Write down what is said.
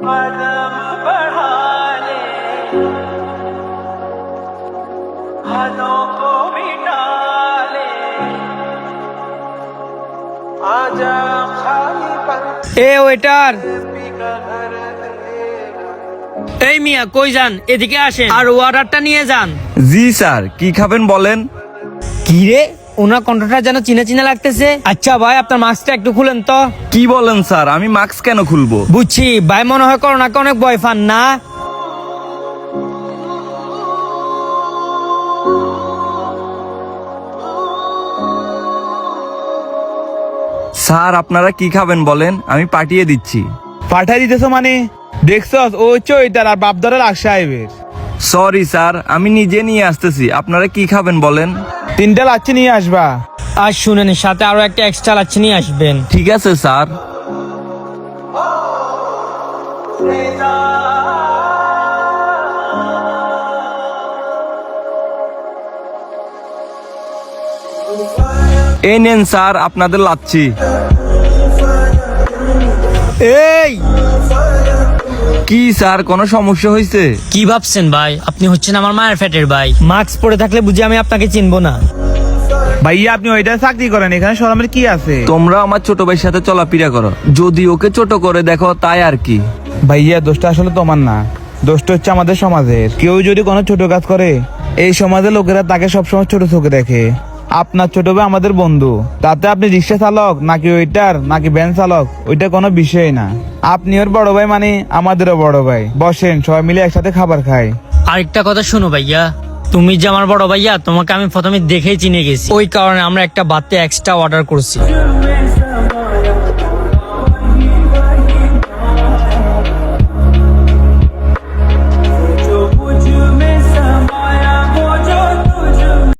कदम बढ़ा ले, हदों को मिटा ले, आजा खाली पन এ ওয়েটার, का घर तेरा। এই মিয়া কই যান? এদিকে আসেন আর অর্ডারটা নিয়ে যান। জি স্যার, কি খাবেন বলেন। কি রে, ওনার কণ্ঠটা যেন চিনা চিনা লাগতেছে। আচ্ছা ভাই, আপনার মাস্কটা একটু খুলেন তো। কি বলেন স্যার, আমি মাস্ক কেন খুলবো? বুঝছি ভাই, মনে হয় করোনাকে অনেক ভয় পান না? স্যার আপনারা কি খাবেন বলেন, আমি পাঠিয়ে দিচ্ছি। পাঠাই দিতেছ মানে? দেখছস ও হচ্ছে ওইটার আর বাপদারের লাখ সাহেবের। সরি স্যার, আমি নিজে নিয়ে আসতেছি। আপনারা কি খাবেন বলেন। 3টা লাচ্ছি নিয়ে আসবা। আর শুনেন, সাথে আরো একটা এক্সট্রা লাচ্ছি নিয়ে আসবেন। ঠিক আছে স্যার। এই নেন স্যার আপনাদের লাচ্ছি। এই কি স্যার, কোনো সমস্যা হয়েছে? কি ভাবছেন ভাই, আপনি হচ্ছেন আমার মায়ের ফ্যাটের ভাই। মাস্ক পরে থাকলে বুঝি আমি আপনাকে চিনবো না? ভাইয়া আপনি ওইটা চাকরি করেন, এখানে শরমের কি আছে? তোমরা আমার ছোট ভাইয়ের সাথে চলাফেরা করো, যদি ওকে ছোট করে দেখো তাই আর কি। ভাইয়া দোষটা আসলে তোমার না, দোষটা হচ্ছে আমাদের সমাজের। কেউ যদি কোনো ছোট কাজ করে, এই সমাজের লোকেরা তাকে সবসময় ছোট চোখে দেখে। আপনার ছোট ভাই আমাদের বন্ধু, তাতে আপনি রিক্সা চালক নাকি ওইটার নাকি ভ্যান চালক ওইটা কোনো বিষয় না। আপনি ওর বড় ভাই মানে আমাদেরও বড় ভাই। বসেন, সবাই মিলে একসাথে খাবার খাই। আরেকটা কথা শোনো ভাইয়া, তুমি যে আমার বড় ভাইয়া, তোমাকে আমি প্রথমে দেখেই চিনে গেছি। ওই কারণে আমরা একটা বাতে এক্সট্রা অর্ডার করছি।